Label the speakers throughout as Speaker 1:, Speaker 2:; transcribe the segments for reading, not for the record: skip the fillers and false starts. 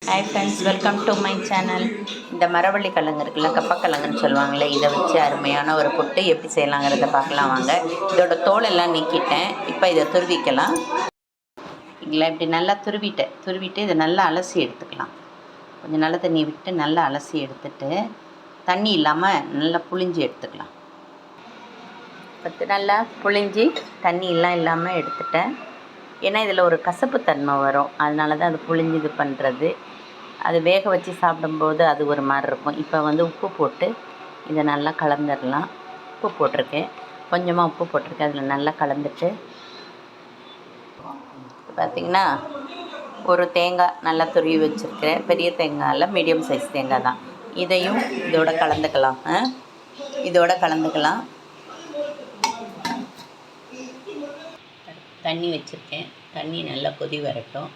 Speaker 1: Hi friends, welcome to my channel. இந்த மரவள்ளி கிழங்கு இருக்குல்ல, கப்பக்கிழங்குன்னு சொல்லுவாங்களே, இதை வச்சு அருமையான ஒரு புட்டு எப்படி செய்யலாங்கிறத பார்க்கலாம் வாங்க. இதோட தோலெல்லாம் நீக்கிட்டேன். இப்போ இதை துருவிக்கலாம். இல்லை, இப்படி நல்லா துருவிட்டு இதை நல்லா அலசி எடுத்துக்கலாம். கொஞ்சம் நல்ல தண்ணி விட்டு நல்லா அலசி எடுத்துட்டு தண்ணி இல்லாமல் நல்லா புழிஞ்சி எடுத்துக்கலாம். நல்லா புழிஞ்சி தண்ணி இல்லாமல் எடுத்துட்டேன். ஏன்னா இதில் ஒரு கசப்பு தன்மை வரும், அதனால தான் அது புழிஞ்சு இது பண்ணுறது. அது வேக வச்சு சாப்பிடும்போது அது ஒரு மாதிரி இருக்கும். இப்போ உப்பு போட்டு இதை நல்லா கலந்துடலாம். உப்பு போட்டிருக்கேன், கொஞ்சமாக உப்பு போட்டிருக்கேன். அதில் நல்லா கலந்துட்டு பார்த்திங்கன்னா ஒரு தேங்காய் நல்லா துருவி வச்சுருக்கேன். பெரிய தேங்காயில் மீடியம் சைஸ் தேங்காய் தான். இதையும் இதோட கலந்துக்கலாம். தண்ணி வச்சுருக்கேன். தண்ணி நல்லா கொதி வரட்டும்.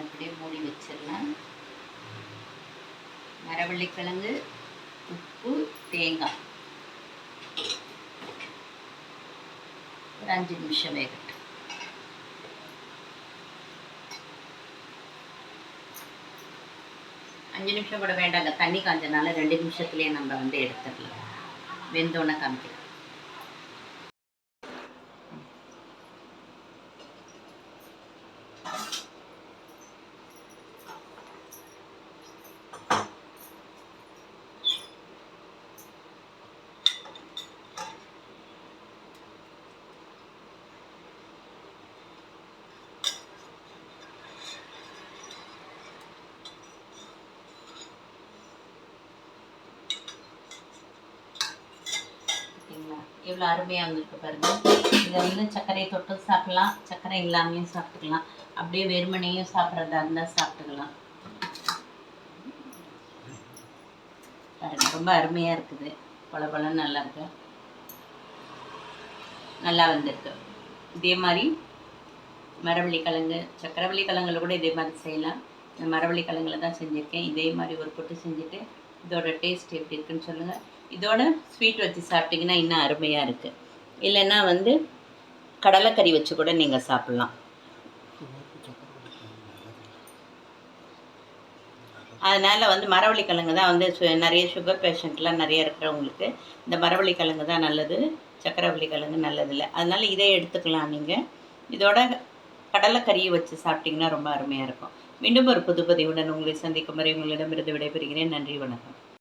Speaker 1: அப்படியே மூடி வச்சிடலாம். மரவள்ளிக்கிழங்கு, உப்பு, தேங்காய் ஒரு 5 நிமிஷம் வேகட்டும். அஞ்சு நிமிஷம் கூட வேண்டாங்க, தண்ணி காஞ்சனால 2 நிமிஷத்துலேயே நம்ம எடுத்துடலாம். வெந்தோன்னே காமிக்கலாம். எவ்வளோ அருமையாக வந்துருக்கு பாருங்கள். இதை சர்க்கரையை தொட்டு சாப்பிட்லாம், சர்க்கரை இல்லாமையும் சாப்பிட்டுக்கலாம், அப்படியே வெறுமனையும் சாப்பிட்றதா இருந்தால் சாப்பிட்டுக்கலாம். பாருங்கள், ரொம்ப அருமையாக இருக்குது. பழப்பழம் நல்லா இருக்கு, நல்லா வந்திருக்கு. இதே மாதிரி மரவள்ளிக்கிழங்கு, சக்கரவள்ளி கிழங்குல கூட இதே மாதிரி செய்யலாம். இந்த மரவள்ளிக்கிழங்குல தான் செஞ்சுருக்கேன். இதே மாதிரி ஒரு புட்டு செஞ்சுட்டு இதோட டேஸ்ட் எப்படி இருக்குன்னு சொல்லுங்கள். இதோட ஸ்வீட் வச்சு சாப்பிட்டிங்கன்னா இன்னும் அருமையாக இருக்குது. இல்லைன்னா கடலைக்கறி வச்சு கூட நீங்கள் சாப்பிட்லாம். அதனால் மரவள்ளிக்கிழங்கு தான் நிறைய சுகர் பேஷண்ட்லாம் நிறைய இருக்கிறவங்களுக்கு இந்த மரவள்ளிக்கிழங்கு தான் நல்லது, சக்கரவள்ளிக்கிழங்கு நல்லதில்லை. அதனால் இதை எடுத்துக்கலாம். நீங்கள் இதோட கடலைக்கறியை வச்சு சாப்பிட்டிங்கன்னா ரொம்ப அருமையாக இருக்கும். மீண்டும் ஒரு புது பதிவுடன் உங்களை சந்திக்கும் வரை உங்களிடமிருந்து விடைபெறுகிறேன். நன்றி, வணக்கம்.